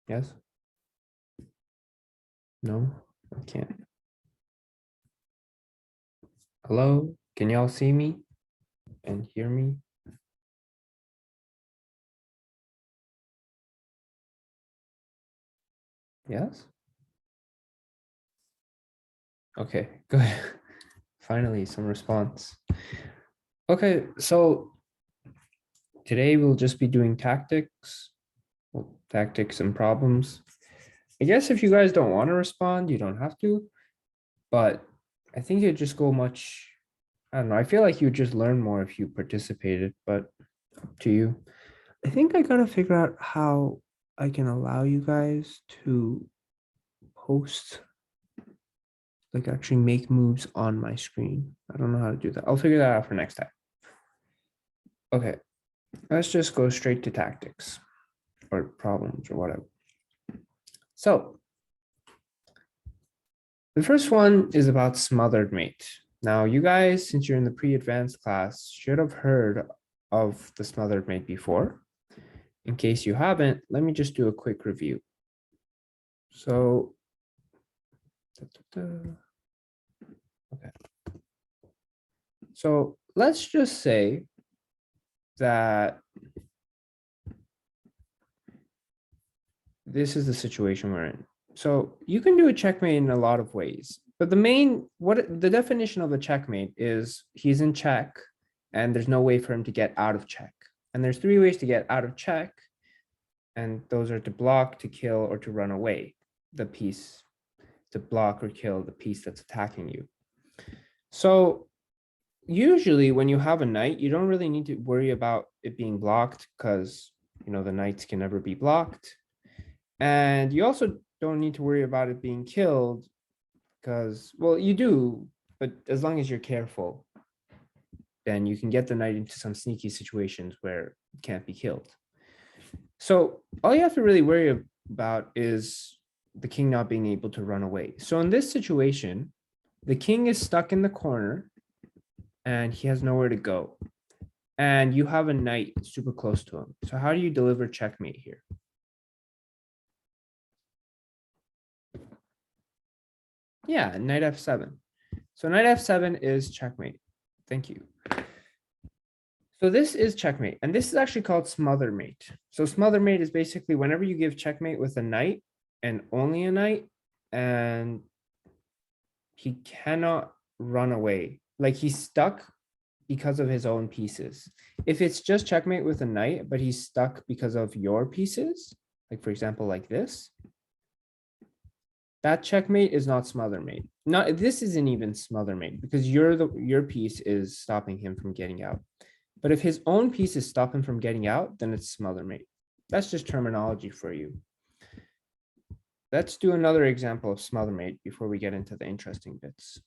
Yes? No, I can't. Hello? Can y'all see me and hear me? Yes? Okay, good. Finally, some response. Okay, so today we'll just be doing tactics, well, tactics and problems. I guess if you guys don't want to respond, you don't have to, but I think it'd just go much, I don't know. I feel like you'd just learn more if you participated, but up to you. I think I gotta figure out how I can allow you guys to post, like actually make moves on my screen. I don't know how to do that. I'll figure that out for next time. Okay, let's just go straight to tactics or problems or whatever. So the first one is about smothered mate. Now, you guys, since you're in the pre-advanced class, should have heard of the smothered mate before. In case you haven't, let me just do a quick review. So, okay. So let's just say that this is the situation we're in. So you can do a checkmate in a lot of ways, but the definition of a checkmate is he's in check and there's no way for him to get out of check. And there's three ways to get out of check. And those are to block, to kill, or to run away. The piece, to block or kill the piece that's attacking you. So usually when you have a knight, you don't really need to worry about it being blocked because, the knights can never be blocked. And you also don't need to worry about it being killed because, well, you do, but as long as you're careful, then you can get the knight into some sneaky situations where it can't be killed. So all you have to really worry about is the king not being able to run away. So in this situation, the king is stuck in the corner and he has nowhere to go. And you have a knight super close to him. So how do you deliver checkmate here? Yeah, knight f7. So knight f7 is checkmate. Thank you. So this is checkmate, and this is actually called smother mate. So smother mate is basically whenever you give checkmate with a knight and only a knight, and he cannot run away. Like he's stuck because of his own pieces. If it's just checkmate with a knight, but he's stuck because of your pieces, like for example, like this, that checkmate is not smother mate. This isn't even smother mate because your piece is stopping him from getting out. But if his own pieces stop him from getting out, then it's smother mate. That's just terminology for you. Let's do another example of smother mate before we get into the interesting bits.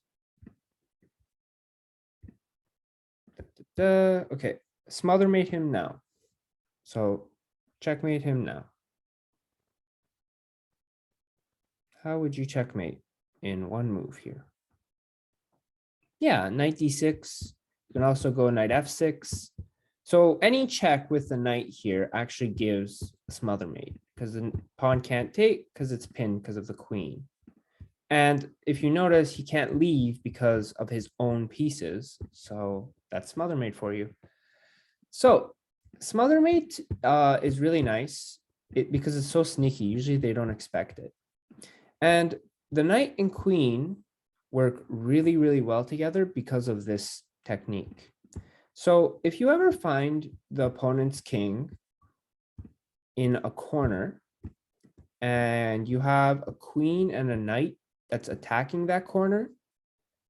Okay, smother mate him now. So checkmate him now. How would you checkmate in one move here? Yeah, knight d6. You can also go knight f6. So any check with the knight here actually gives a smother mate because the pawn can't take because it's pinned because of the queen. And if you notice, he can't leave because of his own pieces. So that's smother mate for you. So smother mate is really nice because it's so sneaky. Usually they don't expect it. And the knight and queen work really, really well together because of this technique. So if you ever find the opponent's king in a corner and you have a queen and a knight that's attacking that corner,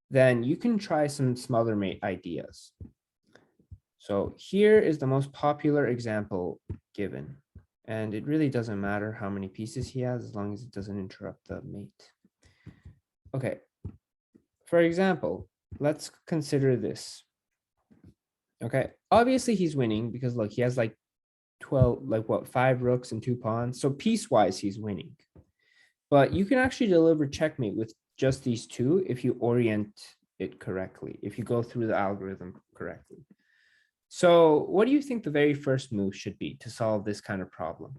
then you can try some smother mate ideas. So here is the most popular example given. And it really doesn't matter how many pieces he has as long as it doesn't interrupt the mate. Okay. For example, let's consider this. Okay, obviously he's winning because look, he has like 12, like what, 5 rooks and 2 pawns. So piecewise, he's winning. But you can actually deliver checkmate with just these two if you orient it correctly, if you go through the algorithm correctly. So what do you think the very first move should be to solve this kind of problem?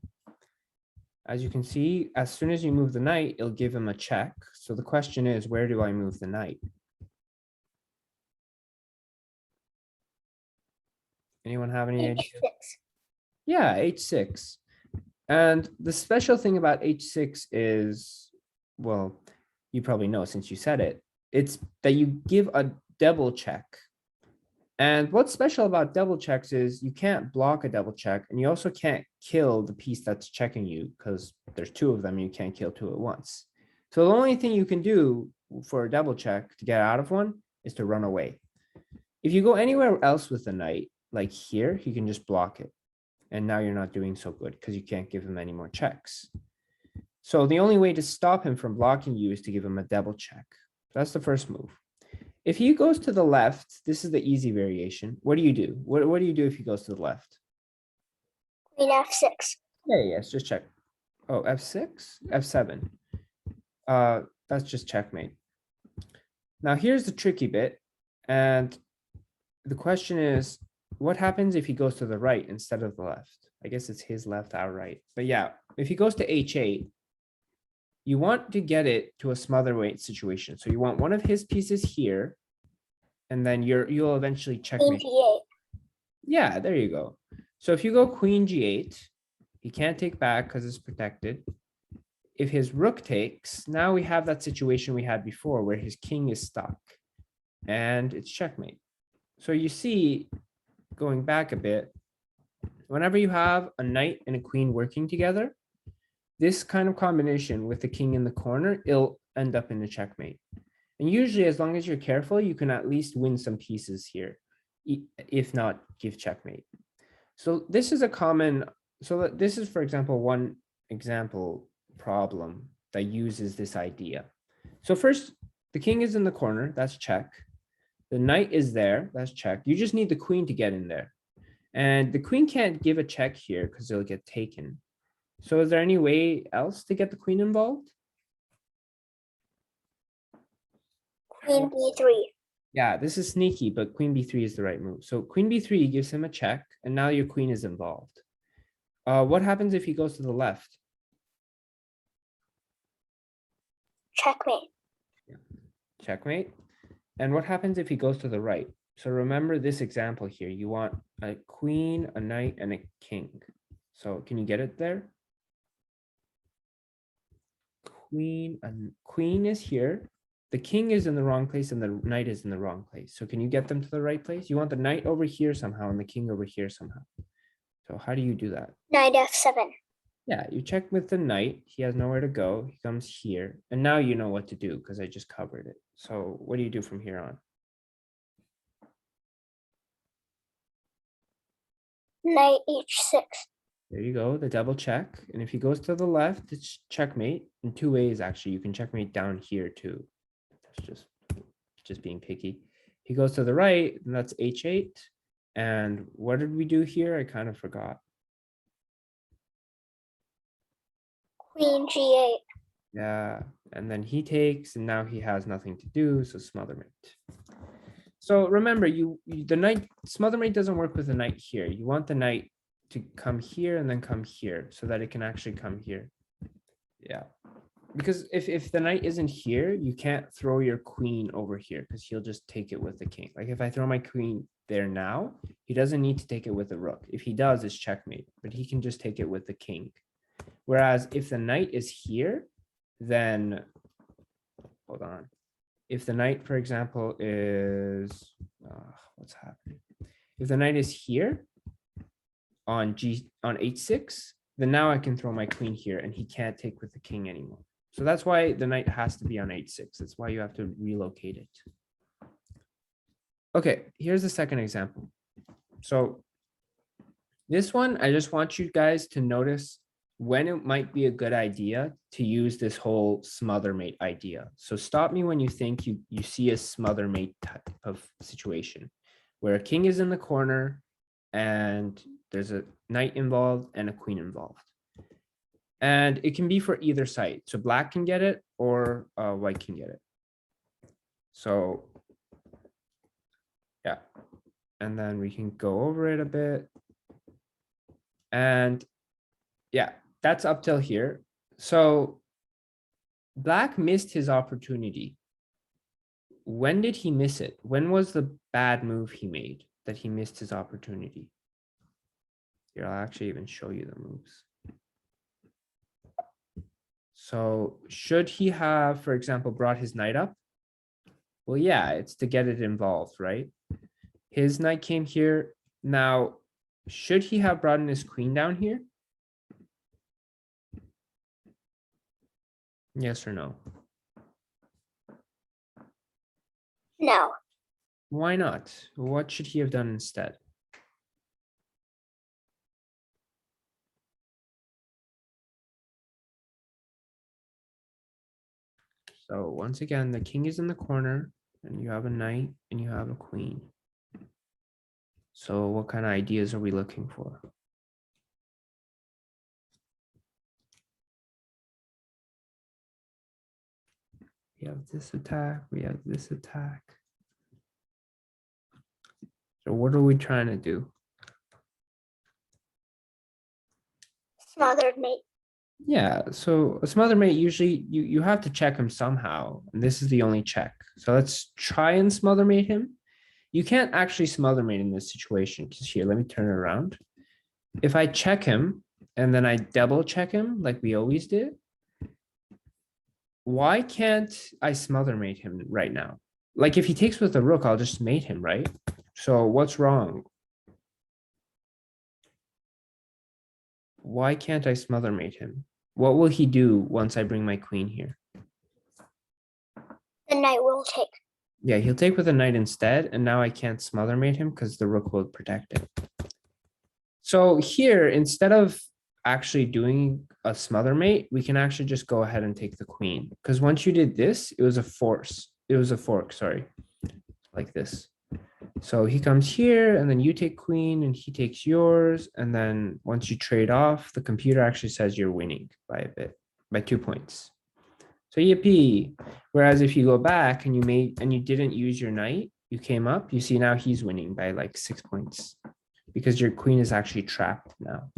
As you can see, as soon as you move the knight, it'll give him a check. So the question is, where do I move the knight? Anyone have any ideas? H6. Yeah, h6. And the special thing about h6 is, well, you probably know since you said it, it's that you give a double check. And what's special about double checks is you can't block a double check, and you also can't kill the piece that's checking you because there's two of them, you can't kill two at once. So the only thing you can do for a double check to get out of one is to run away. If you go anywhere else with the knight, like here, you can just block it. And now you're not doing so good because you can't give him any more checks. So the only way to stop him from blocking you is to give him a double check. That's the first move. If he goes to the left, this is the easy variation. What do you do? What do you do if he goes to the left? Queen F6. Yeah, yes, just check. Oh, F6, F7. That's just checkmate. Now here's the tricky bit. And the question is, what happens if he goes to the right instead of the left? I guess it's his left, our right. But yeah, if he goes to H8, you want to get it to a smother weight situation. So you want one of his pieces here, and then you'll eventually Queen checkmate. G8. Yeah, there you go. So if you go Queen G8, he can't take back because it's protected. If his rook takes, now we have that situation we had before where his king is stuck and it's checkmate. So you see, going back a bit, whenever you have a knight and a queen working together, this kind of combination with the king in the corner, it'll end up in a checkmate. And usually, as long as you're careful, you can at least win some pieces here, if not give checkmate. So this is a common, so this is, for example, one example problem that uses this idea. So first, the king is in the corner, that's check. The knight is there, that's check. You just need the queen to get in there. And the queen can't give a check here because it'll get taken. So is there any way else to get the queen involved? Queen B3. Yeah, this is sneaky, but queen b3 is the right move. So queen b3 gives him a check, and now your queen is involved. What happens if he goes to the left? Checkmate. Checkmate. And what happens if he goes to the right? So remember this example here. You want a queen, a knight, and a king. So can you get it there? Queen is here. The king is in the wrong place and the knight is in the wrong place. So can you get them to the right place? You want the knight over here somehow and the king over here somehow. So how do you do that? Knight F7. Yeah, you check with the knight. He has nowhere to go. He comes here. And now you know what to do because I just covered it. So what do you do from here on? Knight H6. There you go, the double check. And if he goes to the left, it's checkmate in two ways, actually. You can checkmate down here too. That's just being picky. He goes to the right, and that's H8. And what did we do here? I kind of forgot. Queen G8. Yeah, and then he takes, and now he has nothing to do, so smothermate. So remember, the knight, smothermate doesn't work with the knight here. You want the knight to come here and then come here so that it can actually come here. Yeah, because if the knight isn't here, you can't throw your queen over here because he'll just take it with the king. Like if I throw my queen there now, he doesn't need to take it with the rook. If he does, it's checkmate, but he can just take it with the king. Whereas if the knight is here, then hold on. If the knight, for example, is what's happening? If the knight is here on H6, then now I can throw my queen here and he can't take with the king anymore. So that's why the knight has to be on H6. That's why you have to relocate it. Okay, here's the second example. So this one, I just want you guys to notice when it might be a good idea to use this whole smother mate idea. So stop me when you think you see a smother mate type of situation where a king is in the corner and there's a knight involved and a queen involved. And it can be for either side. So black can get it or white can get it. So yeah, and then we can go over it a bit. And yeah, that's up till here. So Black missed his opportunity. When did he miss it? When was the bad move he made that he missed his opportunity? Here, I'll actually even show you the moves. So should he have, for example, brought his knight up? Well, yeah, it's to get it involved, right? His knight came here. Now, should he have brought in his queen down here? Yes or no? No. Why not? What should he have done instead? So once again, the king is in the corner and you have a knight and you have a queen. So what kind of ideas are we looking for? We have this attack, we have this attack. So what are we trying to do? Smothered mate. Yeah, so a smother mate, usually you have to check him somehow, and this is the only check. So let's try and smother mate him. You can't actually smother mate in this situation, because here, let me turn it around. If I check him, and then I double check him, like we always did, why can't I smother mate him right now? Like if he takes with the rook, I'll just mate him, right? So what's wrong? Why can't I smother mate him? What will he do once I bring my queen here? The knight will take. Yeah, he'll take with a knight instead, and now I can't smother mate him because the rook will protect it. So here, instead of actually doing a smother mate, we can actually just go ahead and take the queen. Because once you did this, it was a force. It was a fork, sorry. Like this. So he comes here, and then you take queen, and he takes yours. And then once you trade off, the computer actually says you're winning by a bit, by 2 points. So yippee. Whereas if you go back and you didn't use your knight, you came up, you see now he's winning by like 6 points because your queen is actually trapped now.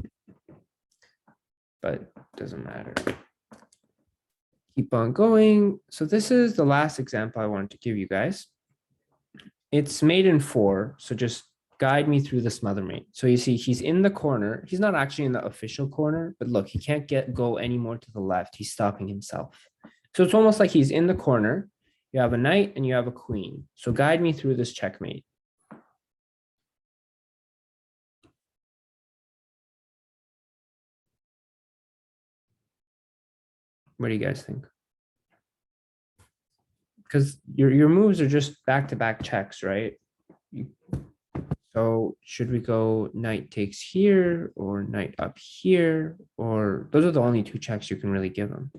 But doesn't matter. Keep on going. So this is the last example I wanted to give you guys. It's mate in 4, so just guide me through the smother mate. So you see he's in the corner. He's not actually in the official corner, but look, he can't go any more to the left. He's stopping himself. So it's almost like he's in the corner. You have a knight and you have a queen. So guide me through this checkmate. What do you guys think? Because your moves are just back-to-back checks, right? So should we go knight takes here or knight up here? Or those are the only 2 checks you can really give him.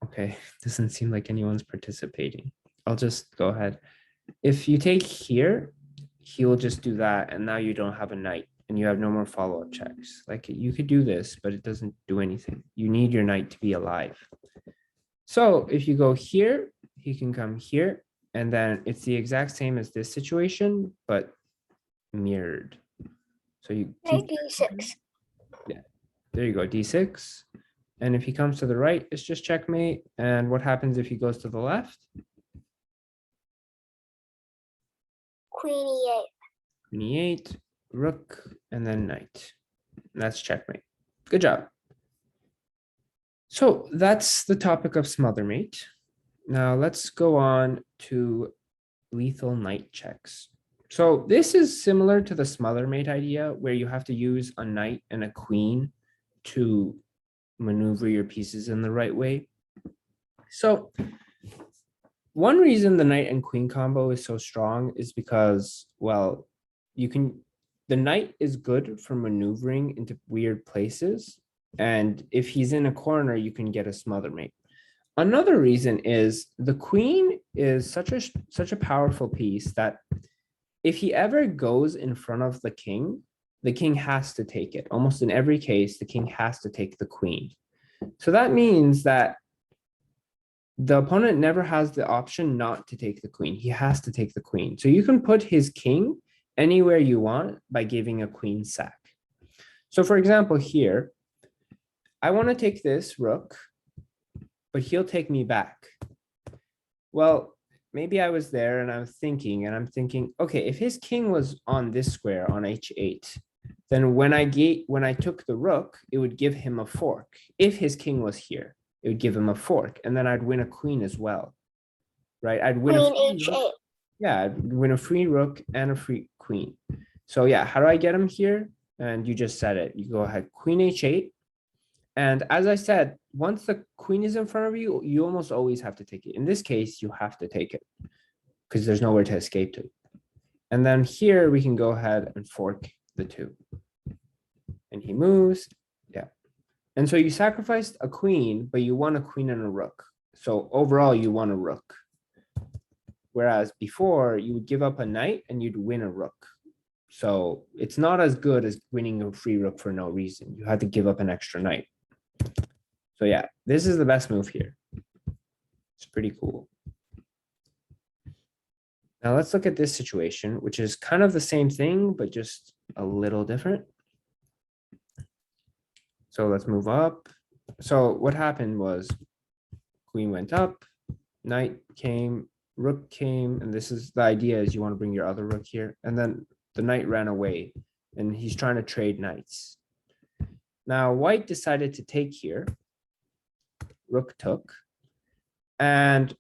Okay, doesn't seem like anyone's participating. I'll just go ahead. If you take here, he will just do that, and now you don't have a knight, and you have no more follow-up checks. Like you could do this, but it doesn't do anything. You need your knight to be alive. So if you go here, he can come here, and then it's the exact same as this situation, but mirrored. So you Knight d6. Yeah, there you go, d6. And if he comes to the right, it's just checkmate. And what happens if he goes to the left? Queen e8. Queen e8, rook, and then knight. And that's checkmate. Good job. So that's the topic of smothermate. Now let's go on to lethal knight checks. So this is similar to the smothermate idea where you have to use a knight and a queen to maneuver your pieces in the right way. So one reason the knight and queen combo is so strong is because, well, the knight is good for maneuvering into weird places. And if he's in a corner, you can get a smother mate. Another reason is the queen is such a powerful piece that if he ever goes in front of the king has to take it. Almost in every case, the king has to take the queen. So that means that the opponent never has the option not to take the queen. He has to take the queen. So you can put his king anywhere you want by giving a queen sack. So for example, here, I want to take this rook, but he'll take me back. Well, maybe I was there and I'm thinking, okay, if his king was on this square on h8, then when I took the rook, it would give him a fork. If his king was here, it would give him a fork, and then I'd win a queen as well, right? I'd win a Queen free rook. h8. Yeah, I'd win a free rook and a free queen. So yeah, how do I get him here? And you just said it. You go ahead, queen h8. And as I said, once the queen is in front of you, you almost always have to take it. In this case, you have to take it because there's nowhere to escape to. And then here we can go ahead and fork the two. And he moves, yeah. And so you sacrificed a queen, but you won a queen and a rook. So overall, you won a rook. Whereas before, you would give up a knight and you'd win a rook. So it's not as good as winning a free rook for no reason. You had to give up an extra knight. So yeah, this is the best move here. It's pretty cool. Now let's look at this situation, which is kind of the same thing, but just a little different. So let's move up. So what happened was queen went up, knight came, rook came, and this is the idea is you want to bring your other rook here. And then the knight ran away and he's trying to trade knights. Now white decided to take here. Rook took. And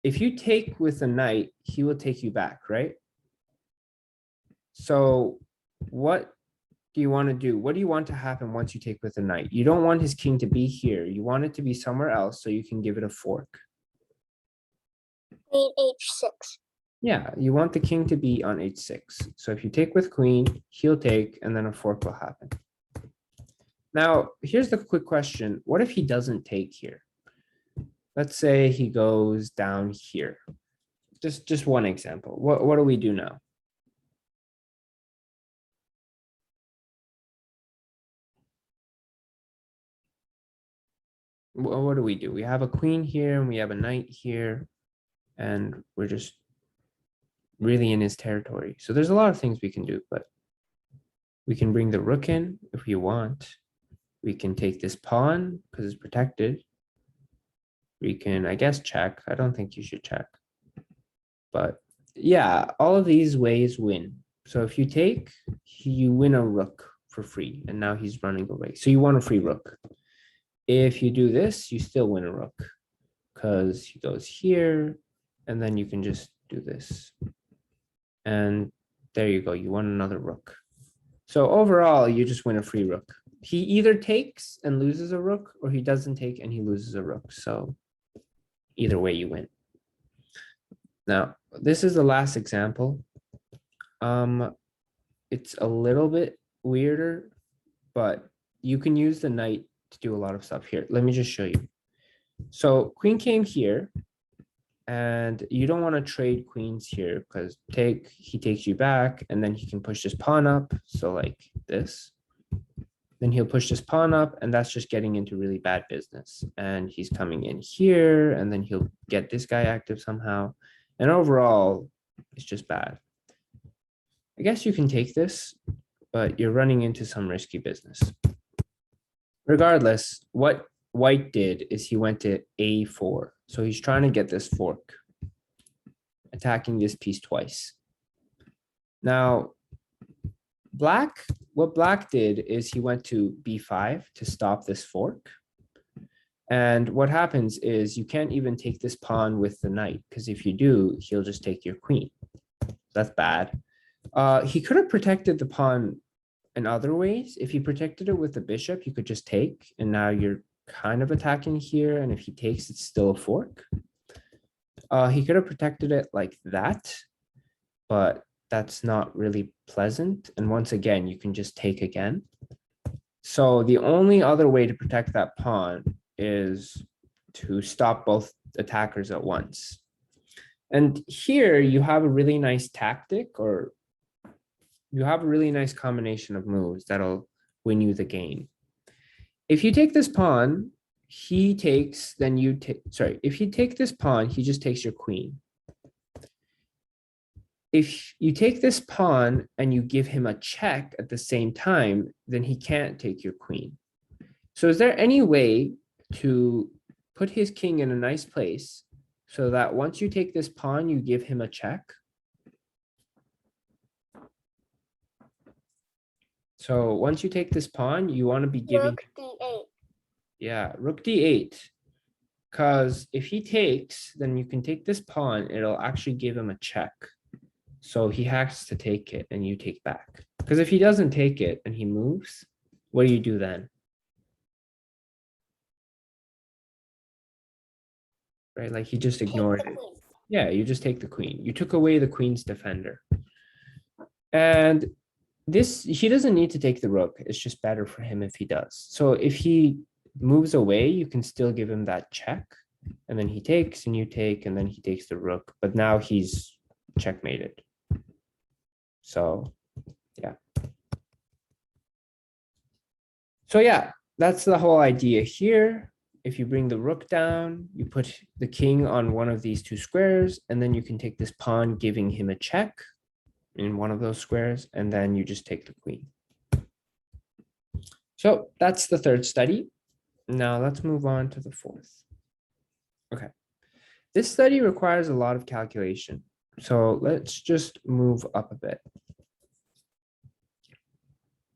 if you take with a knight, he will take you back, right? So what do you want to do? What do you want to happen once you take with a knight? You don't want his king to be here. You want it to be somewhere else so you can give it a fork. Queen h6. Yeah, you want the king to be on h6. So if you take with queen, he'll take, and then a fork will happen. Now, here's the quick question. What if he doesn't take here? Let's say he goes down here. Just one example. What do we do now? What do we do? We have a queen here and we have a knight here, and we're just really in his territory. So there's a lot of things we can do, but we can bring the rook in if we want. We can take this pawn because it's protected. We can, I guess, check. I don't think you should check. But yeah, all of these ways win. So if you take, you win a rook for free, and now he's running away. So you want a free rook. If you do this, you still win a rook because he goes here, and then you can just do this. And there you go, you won another rook. So overall, you just win a free rook. He either takes and loses a rook, or he doesn't take and he loses a rook. So either way, you win. Now, this is the last example. It's a little bit weirder, but you can use the knight to do a lot of stuff here. Let me just show you. So queen came here, and you don't want to trade queens here because he takes you back, and then he can push this pawn up. So like this. Then he'll push this pawn up, and that's just getting into really bad business. And he's coming in here, and then he'll get this guy active somehow. And overall, it's just bad. I guess you can take this, but you're running into some risky business. Regardless, what white did is he went to a4. So he's trying to get this fork, attacking this piece twice. Now, what black did is he went to b5 to stop this fork. And what happens is you can't even take this pawn with the knight, because if you do, he'll just take your queen. That's bad. He could have protected the pawn in other ways. If he protected it with the bishop, you could just take, and now you're kind of attacking here. And if he takes, it's still a fork. He could have protected it like that, but that's not really pleasant. And once again, you can just take again. So the only other way to protect that pawn is to stop both attackers at once. And here you have a really nice tactic, or you have a really nice combination of moves that'll win you the game. If you take this pawn, he takes, then you take, sorry, if you take this pawn, he just takes your queen. if you take this pawn and you give him a check at the same time, then he can't take your queen. So is there any way to put his king in a nice place so that once you take this pawn, you give him a check? So once you take this pawn, you want to be giving, Rook D8. yeah, rook d8. Because if he takes, then you can take this pawn. It'll actually give him a check. So he has to take it and you take back. Because if he doesn't take it and he moves, what do you do then? Right, like he just Take ignored the it. queen. Yeah, you just take the queen. You took away the queen's defender. And this, he doesn't need to take the rook. It's just better for him if he does. So if he moves away, you can still give him that check. And then he takes and you take, and then he takes the rook. But now he's checkmated. So, yeah. So yeah, that's the whole idea here. If you bring the rook down, you put the king on one of these two squares, and then you can take this pawn, giving him a check in one of those squares, and then you just take the queen. So that's the third study. Now let's move on to the fourth. Okay. This study requires a lot of calculation. So let's just move up a bit.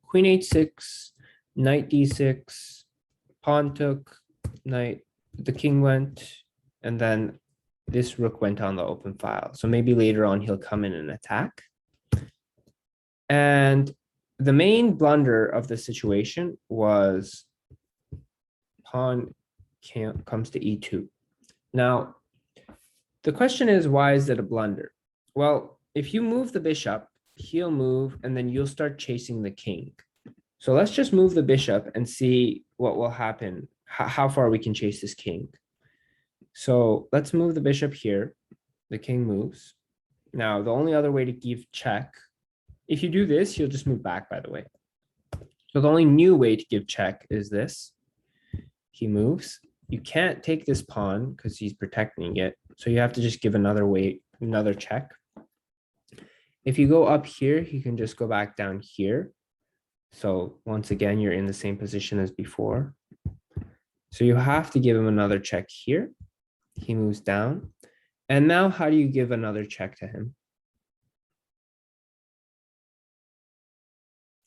Queen h6, knight d6, pawn took, knight, the king went, and then this rook went on the open file. So maybe later on he'll come in and attack. And the main blunder of the situation was pawn comes to e2. Now, the question is, why is it a blunder? Well, if you move the bishop, he'll move, and then you'll start chasing the king. So let's just move the bishop and see what will happen, how far we can chase this king. So let's move the bishop here. The king moves. Now, the only other way to give check, if you do this, you'll just move back, by the way. So the only new way to give check is this. He moves. You can't take this pawn because he's protecting it. So you have to just give another way, another check. If you go up here, you can just go back down here. So once again, you're in the same position as before. So you have to give him another check here. He moves down. And now how do you give another check to him?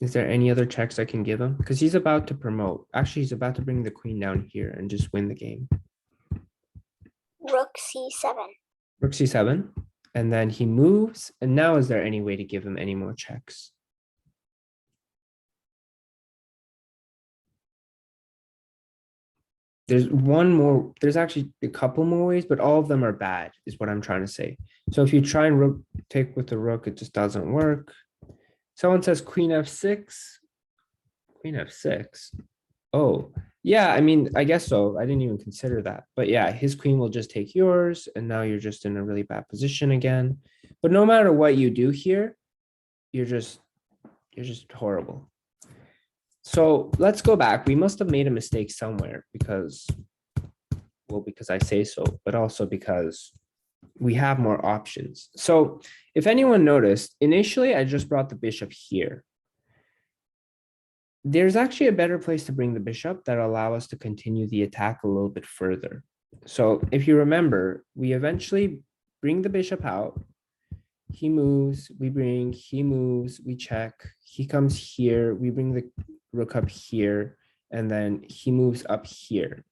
Is there any other checks I can give him? Because he's about to promote. Actually, he's about to bring the queen down here and just win the game. Rook C7. Rook C7. And then he moves. And now is there any way to give him any more checks? There's one more, there's actually a couple more ways, but all of them are bad, is what I'm trying to say. So if you try and take with the rook, it just doesn't work. Someone says queen f6. Queen f6. Oh, yeah, I mean, I guess so. I didn't even consider that. But yeah, his queen will just take yours, and now you're just in a really bad position again. But no matter what you do here, you're just horrible. So let's go back. We must have made a mistake somewhere because, well, because I say so, but also because we have more options. So if anyone noticed, initially I just brought the bishop here. There's actually a better place to bring the bishop that allow us to continue the attack a little bit further. So if you remember, we eventually bring the bishop out. He moves, we bring, he moves, we check. He comes here, we bring the rook up here, and then he moves up here.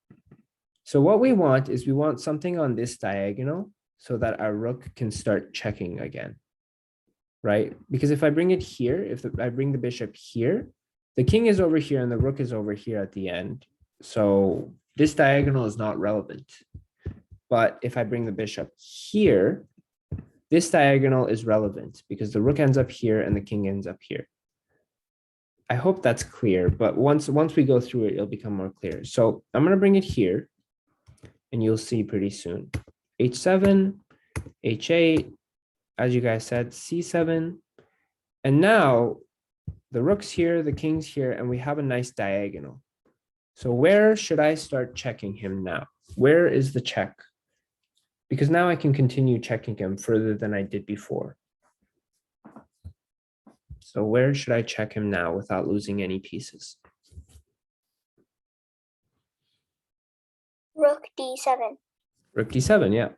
So what we want is we want something on this diagonal so that our rook can start checking again, right? Because if I bring it here, I bring the bishop here, the king is over here and the rook is over here at the end. So this diagonal is not relevant. But if I bring the bishop here, this diagonal is relevant because the rook ends up here and the king ends up here. I hope that's clear, but once we go through it, it'll become more clear. So I'm going to bring it here and you'll see pretty soon. H7, H8, as you guys said, C7. And now the rook's here, the king's here, and we have a nice diagonal. So where should I start checking him now? Where is the check? Because now I can continue checking him further than I did before. So where should I check him now without losing any pieces? Rook d7. Rook d7, yeah.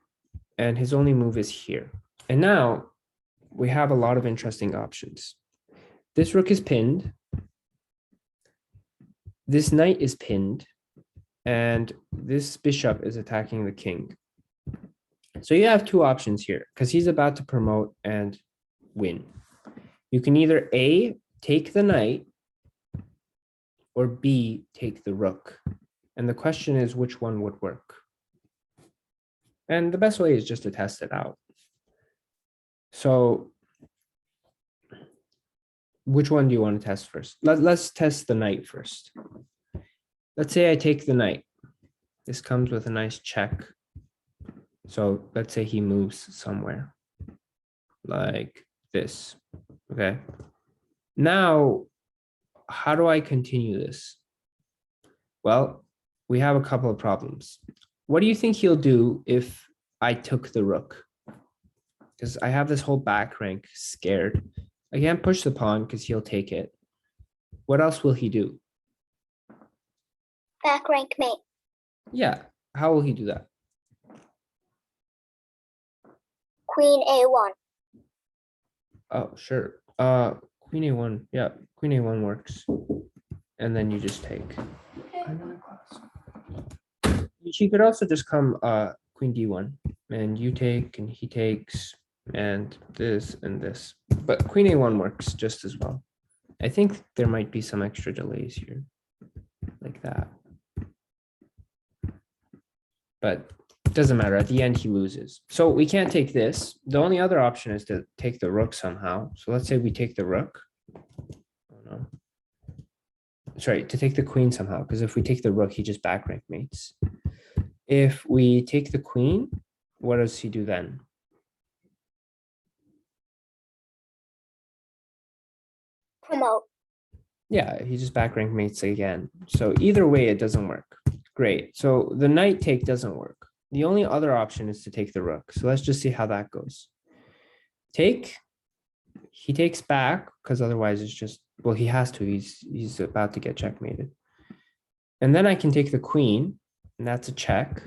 And his only move is here. And now we have a lot of interesting options. This rook is pinned. This knight is pinned. And this bishop is attacking the king. So you have two options here because he's about to promote and win. You can either A, take the knight, or B, take the rook. And the question is, which one would work? And the best way is just to test it out. So which one do you want to test first? Let's test the knight first. Let's say I take the knight. This comes with a nice check. So let's say he moves somewhere like this. Okay. Now, how do I continue this? Well, we have a couple of problems. What do you think he'll do if I took the rook? Because I have this whole back rank scared. I can't push the pawn because he'll take it. What else will he do? Back rank mate. Yeah, how will he do that? Queen a1. Oh, sure. Queen a1. Yeah, queen a1 works. And then you just take. She could also just come queen d1, and you take, and he takes, and this and this. But queen a1 works just as well. I think there might be some extra delays here, like that. But it doesn't matter. At the end, he loses. So we can't take this. The only other option is to take the rook somehow. So let's say we take the rook. Oh, no. Sorry, to take the queen somehow, because if we take the rook, he just back rank mates. If we take the queen, what does he do then? Promote. Yeah, he just back rank mates again. So either way, it doesn't work. Great. So the knight take doesn't work. The only other option is to take the rook. So let's just see how that goes. Take. He takes back because otherwise it's just, well, he has to. He's about to get checkmated. And then I can take the queen, and that's a check.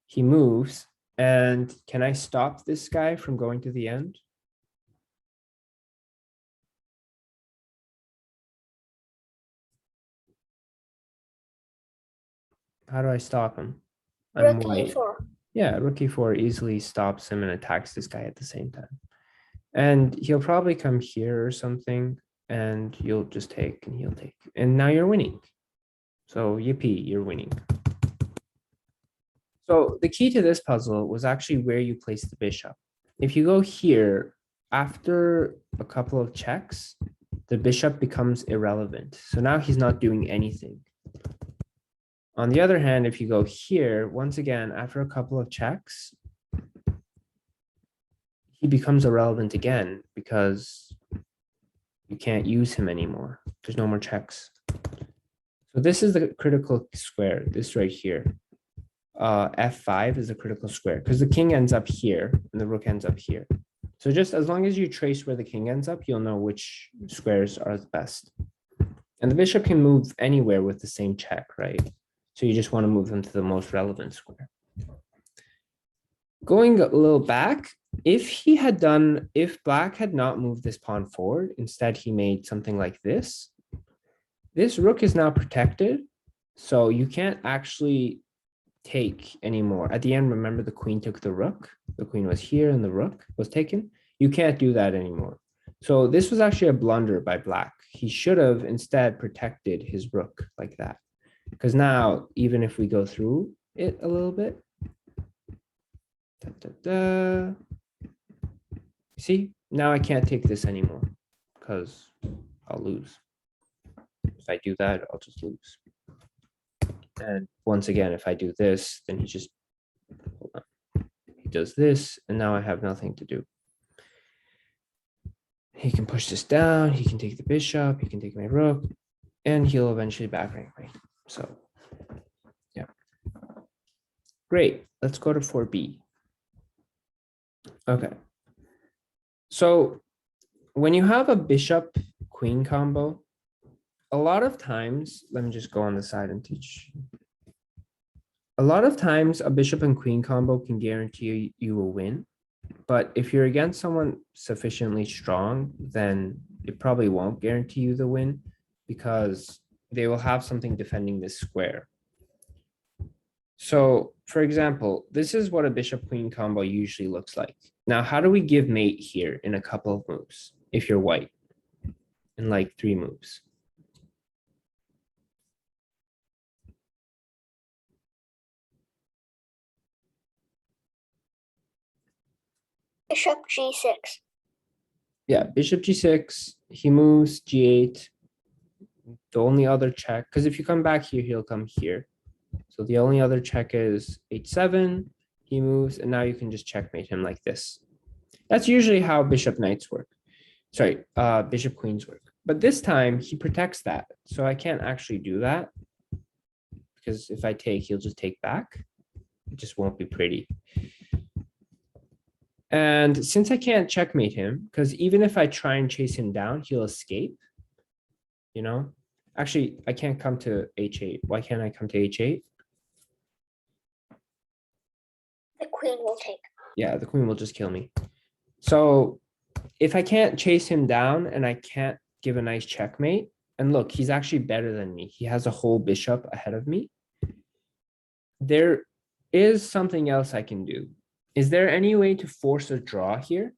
He moves. And can I stop this guy from going to the end? How do I stop him? I'm Rook white. e4. Yeah, rook e4 easily stops him and attacks this guy at the same time. And he'll probably come here or something, and you'll just take, and he'll take. And now you're winning. So yippee, you're winning. So the key to this puzzle was actually where you place the bishop. If you go here, after a couple of checks, the bishop becomes irrelevant. So now he's not doing anything. On the other hand, if you go here, once again, after a couple of checks, he becomes irrelevant again because you can't use him anymore. There's no more checks. So this is the critical square, this right here. F5 is a critical square because the king ends up here and the rook ends up here. So just as long as you trace where the king ends up, you'll know which squares are the best. And the bishop can move anywhere with the same check, right? So you just want to move them to the most relevant square. Going a little back, if black had not moved this pawn forward, instead he made something like this, this rook is now protected. So you can't actually take anymore. At the end, remember the queen took the rook. The queen was here and the rook was taken. You can't do that anymore. So this was actually a blunder by black. He should have instead protected his rook like that. Because now, even if we go through it a little bit, see, now I can't take this anymore because I'll lose. If I do that, I'll just lose. And once again, if I do this, then he just, hold on. He does this, and now I have nothing to do. He can push this down, he can take the bishop, he can take my rook, and he'll eventually back rank me. So, yeah. Great, let's go to 4B. Okay. So when you have a bishop queen combo, a lot of times, let me just go on the side and teach. A lot of times a bishop and queen combo can guarantee you a win. But if you're against someone sufficiently strong, then it probably won't guarantee you the win because they will have something defending this square. So for example, this is what a bishop queen combo usually looks like. Now, how do we give mate here in a couple of moves if you're white? In like 3 moves. Bishop G6. Yeah, bishop G6, he moves G8. The only other check, because if you come back here, he'll come here. So the only other check is H7, he moves, and now you can just checkmate him like this. That's usually how bishop knights work. Sorry, bishop queens work. But this time he protects that. So I can't actually do that. Because if I take, he'll just take back. It just won't be pretty. And since I can't checkmate him, because even if I try and chase him down, he'll escape. You know? Actually, I can't come to H8. Why can't I come to H8? The queen will take. Yeah, the queen will just kill me. So if I can't chase him down and I can't give a nice checkmate, and look, he's actually better than me. He has a whole bishop ahead of me. There is something else I can do. Is there any way to force a draw here?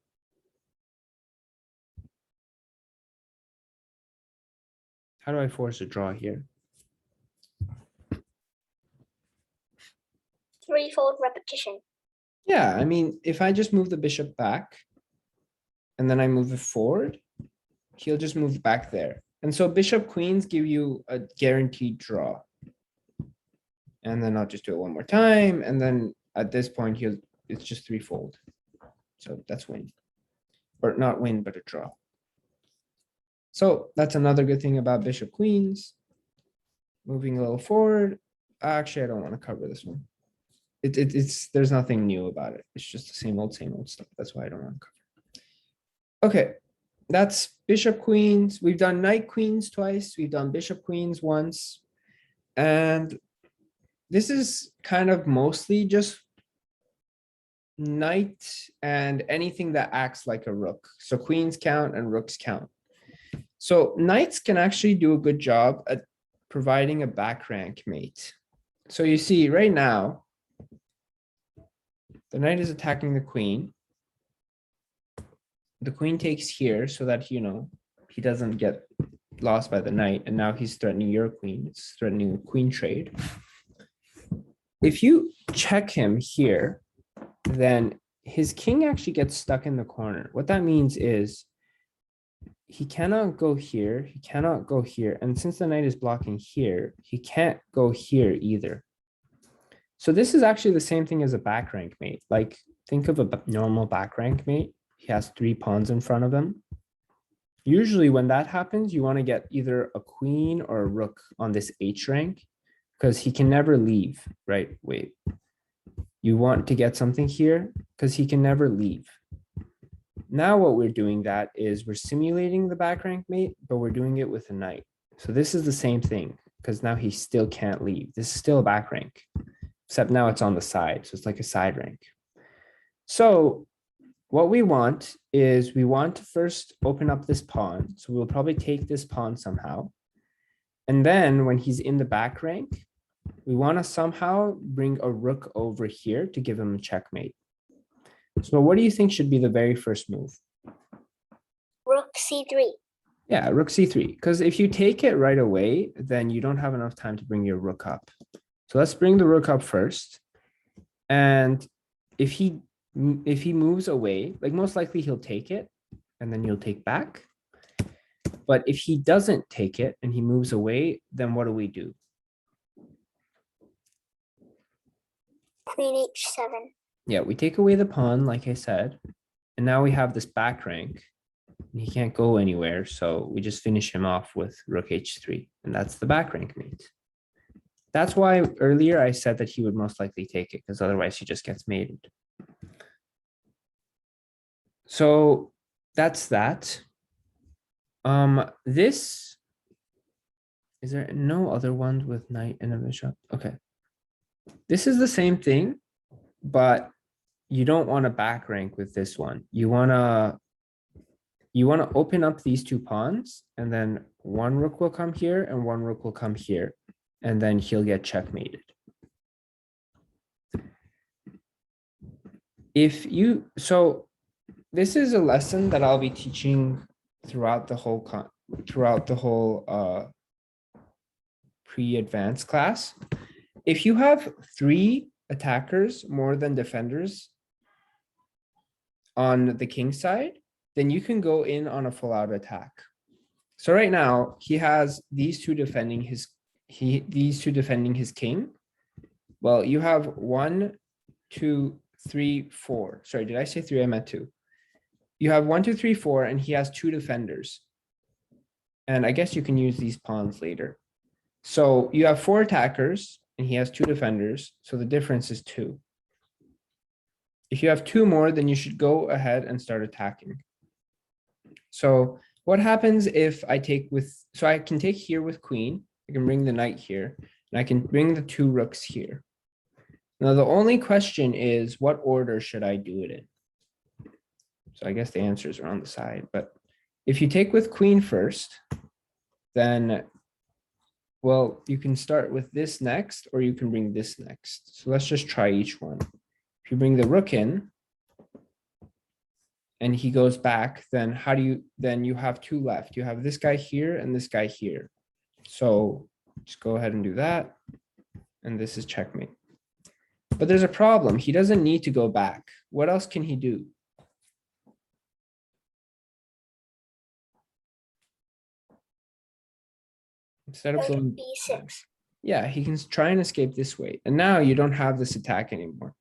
How do I force a draw here? Threefold repetition. Yeah, I mean, if I just move the bishop back and then I move it forward, he'll just move back there. And so bishop queens give you a guaranteed draw. And then I'll just do it one more time. And then at this point, it's just threefold. So that's win. Or not win, but a draw. So that's another good thing about bishop queens. Moving a little forward. Actually, I don't want to cover this one. There's nothing new about it. It's just the same old stuff. That's why I don't want to cover. Okay, that's bishop queens. We've done knight queens twice. We've done bishop queens once. And this is kind of mostly just knight and anything that acts like a rook. So queens count and rooks count. So knights can actually do a good job at providing a back rank mate. So you see right now, the knight is attacking the queen. The queen takes here so that, you know, he doesn't get lost by the knight. And now he's threatening your queen. It's threatening a queen trade. If you check him here, then his king actually gets stuck in the corner. What that means is he cannot go here. He cannot go here. And since the knight is blocking here, he can't go here either. So this is actually the same thing as a back rank mate. Like think of a normal back rank mate. He has 3 pawns in front of him. Usually when that happens, you want to get either a queen or a rook on this H rank because he can never leave, right? Wait, you want to get something here because he can never leave. Now what we're doing that is we're simulating the back rank mate, but we're doing it with a knight. So this is the same thing because now he still can't leave. This is still a back rank, except now it's on the side. So it's like a side rank. So what we want is we want to first open up this pawn. So we'll probably take this pawn somehow. And then when he's in the back rank, we want to somehow bring a rook over here to give him a checkmate. So what do you think should be the very first move? Rook C3. Yeah, rook C3. Because if you take it right away, then you don't have enough time to bring your rook up. So let's bring the rook up first. And if he moves away, like most likely he'll take it and then you'll take back. But if he doesn't take it and he moves away, then what do we do? Queen H7. Yeah, we take away the pawn, like I said, and now we have this back rank. He can't go anywhere, so we just finish him off with rook H3, and that's the back rank mate. That's why earlier I said that he would most likely take it, because otherwise he just gets mated. So that's that. This, is there no other ones with knight and a bishop? Okay. This is the same thing, but you don't want to back rank with this one. You want to open up these two pawns, and then one rook will come here and one rook will come here, and then he'll get checkmated. So this is a lesson that I'll be teaching throughout the whole pre-advanced class. If you have 3 attackers more than defenders on the king side, then you can go in on a full out attack. So right now he has these two defending his king. Well, you have 1, 2, 3, 4. Sorry, did I say 3? I meant 2. You have 1, 2, 3, 4, and he has 2 defenders. And I guess you can use these pawns later. So you have 4 attackers and he has 2 defenders. So the difference is 2. If you have 2 more, then you should go ahead and start attacking. So what happens if I take so I can take here with queen, I can bring the knight here, and I can bring the 2 rooks here. Now, the only question is, what order should I do it in? So I guess the answers are on the side, but if you take with queen first, then, well, you can start with this next, or you can bring this next. So let's just try each one. If you bring the rook in, and he goes back, then then you have 2 left. You have this guy here and this guy here. So just go ahead and do that. And this is checkmate. But there's a problem. He doesn't need to go back. What else can he do? Instead of going B6. Yeah, he can try and escape this way. And now you don't have this attack anymore.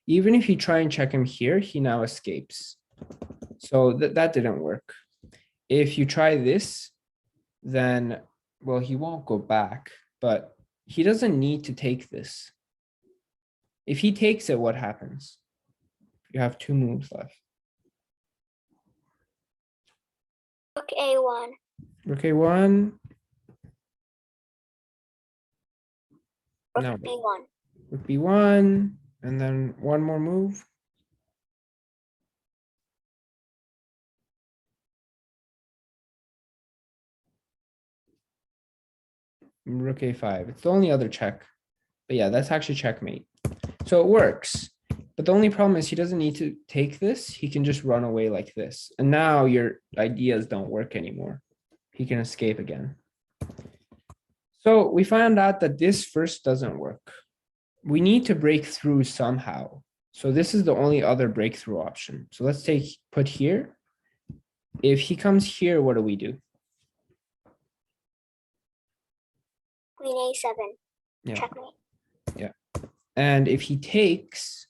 Even if you try and check him here, he now escapes. So that didn't work. If you try this, then, well, he won't go back, but he doesn't need to take this. If he takes it, what happens? You have 2 moves left. Rook A1. Rook A1. Rook No. B1. Rook B1, and then one more move. Rook A5. It's the only other check. But yeah, that's actually checkmate. So it works. But the only problem is he doesn't need to take this. He can just run away like this. And now your ideas don't work anymore. He can escape again. So we found out that this first doesn't work. We need to break through somehow. So this is the only other breakthrough option. So let's put here. If he comes here, what do we do? Queen A7. Yeah. Checkmate. Yeah. And if he takes,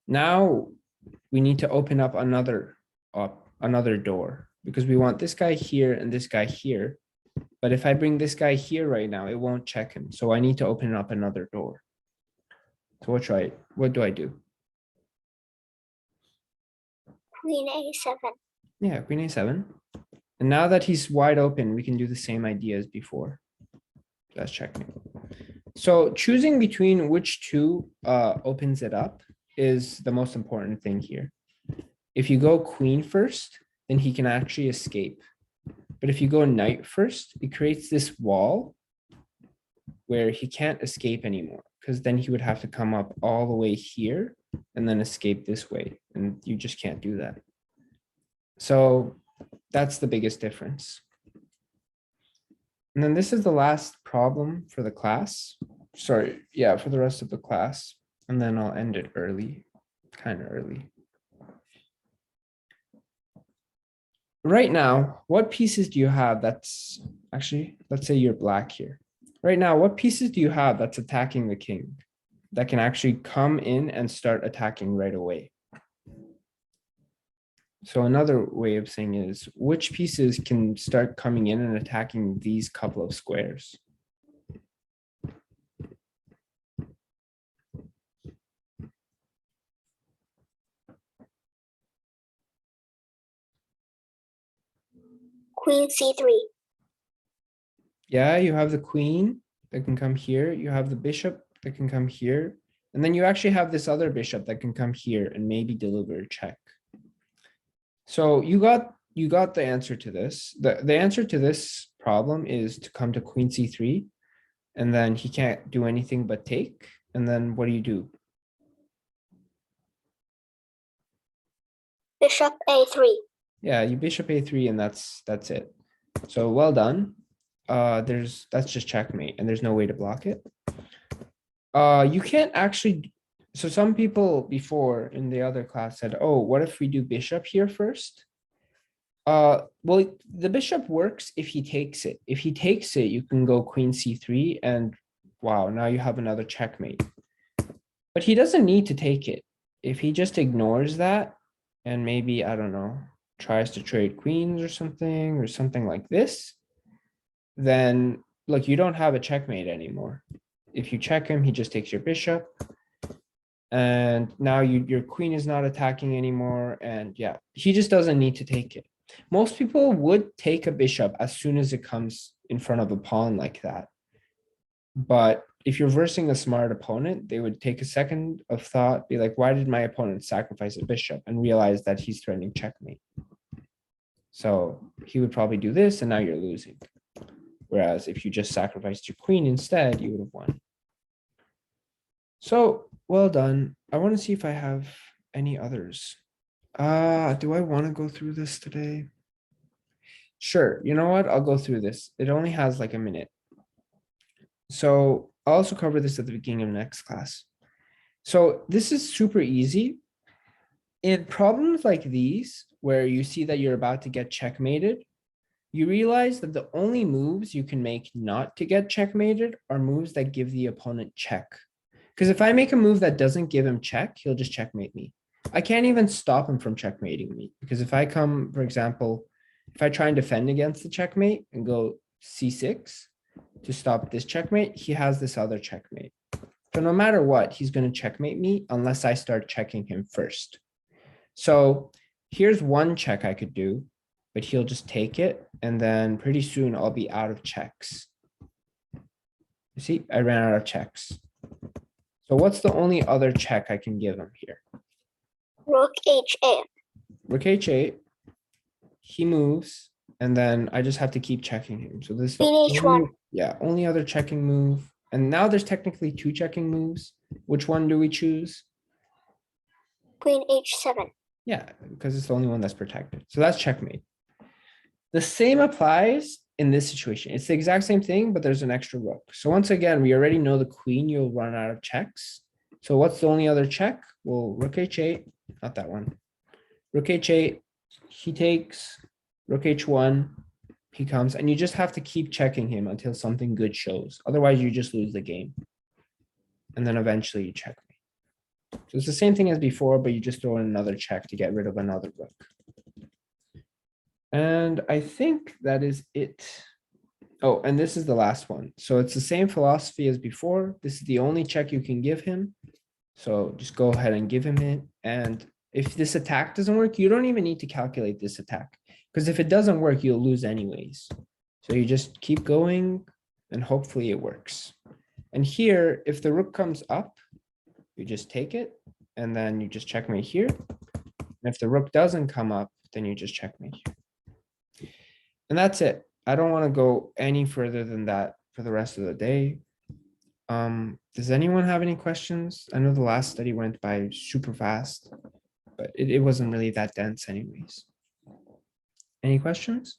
now we need to open up another door, because we want this guy here and this guy here. But if I bring this guy here right now, it won't check him. So I need to open up another door. So what do I do? Queen A7. Yeah, queen A7. And now that he's wide open, we can do the same idea as before. That's checkmate. So choosing between which 2 opens it up is the most important thing here. If you go queen first, then he can actually escape. But if you go knight first, it creates this wall where he can't escape anymore, because then he would have to come up all the way here and then escape this way. And you just can't do that. So that's the biggest difference. And then this is the last problem for the class. Sorry, yeah, for the rest of the class. And then I'll end it early, kind of early. Right now, what pieces do you have that's actually, let's say you're black here. Right now, what pieces do you have that's attacking the king that can actually come in and start attacking right away? So another way of saying is, which pieces can start coming in and attacking these couple of squares? Queen C3. Yeah, you have the queen that can come here. You have the bishop that can come here. And then you actually have this other bishop that can come here and maybe deliver a check. So you got the answer to this. The answer to this problem is to come to queen C3, and then he can't do anything but take. And then what do? Bishop A3. Yeah, you bishop A3 and that's it. So well done. That's just checkmate and there's no way to block it. You can't actually, so some people before in the other class said, oh, what if we do bishop here first? Well, the bishop works if he takes it. If he takes it, you can go queen C3 and wow, now you have another checkmate. But he doesn't need to take it. If he just ignores that and maybe, I don't know, tries to trade queens or something like this, then look, you don't have a checkmate anymore. If you check him, he just takes your bishop. And now your queen is not attacking anymore. And yeah, he just doesn't need to take it. Most people would take a bishop as soon as it comes in front of a pawn like that. But if you're versing a smart opponent, they would take a second of thought, be like, why did my opponent sacrifice a bishop? And realize that he's threatening checkmate. So he would probably do this and now you're losing. Whereas if you just sacrificed your queen instead, you would have won. So well done. I want to see if I have any others. Do I want to go through this today? Sure. You know what? I'll go through this. It only has like a minute. So I'll also cover this at the beginning of next class. So this is super easy. In problems like these, where you see that you're about to get checkmated, you realize that the only moves you can make not to get checkmated are moves that give the opponent check. Because if I make a move that doesn't give him check, he'll just checkmate me. I can't even stop him from checkmating me. Because if I come, for example, if I try and defend against the checkmate and go C6 to stop this checkmate, he has this other checkmate. So no matter what, he's going to checkmate me unless I start checking him first. So here's one check I could do, but he'll just take it. And then pretty soon I'll be out of checks. You see, I ran out of checks. So what's the only other check I can give him here? Rook H8. Rook H8. He moves, and then I just have to keep checking him. So this is the Queen H1. only other checking move. And now there's technically two checking moves. Which one do we choose? Queen H7. Yeah, because it's the only one that's protected. So that's checkmate. The same applies in this situation. It's the exact same thing, but there's an extra rook. So once again, we already know the queen, you'll run out of checks. So what's the only other check? Well, rook H8, not that one. Rook H8, he takes, rook H1, he comes, and you just have to keep checking him until something good shows. Otherwise, you just lose the game. And then eventually you checkmate. So it's the same thing as before, but you just throw in another check to get rid of another rook. And I think that is it. Oh, and this is the last one. So it's the same philosophy as before. This is the only check you can give him. So just go ahead and give him it. And if this attack doesn't work, you don't even need to calculate this attack. Because if it doesn't work, you'll lose anyways. So you just keep going and hopefully it works. And here, if the rook comes up, you just take it and then you just checkmate here. And if the rook doesn't come up, then you just checkmate here. And that's it. I don't want to go any further than that for the rest of the day. Does anyone have any questions? I know the last study went by super fast, but it wasn't really that dense anyways. Any questions?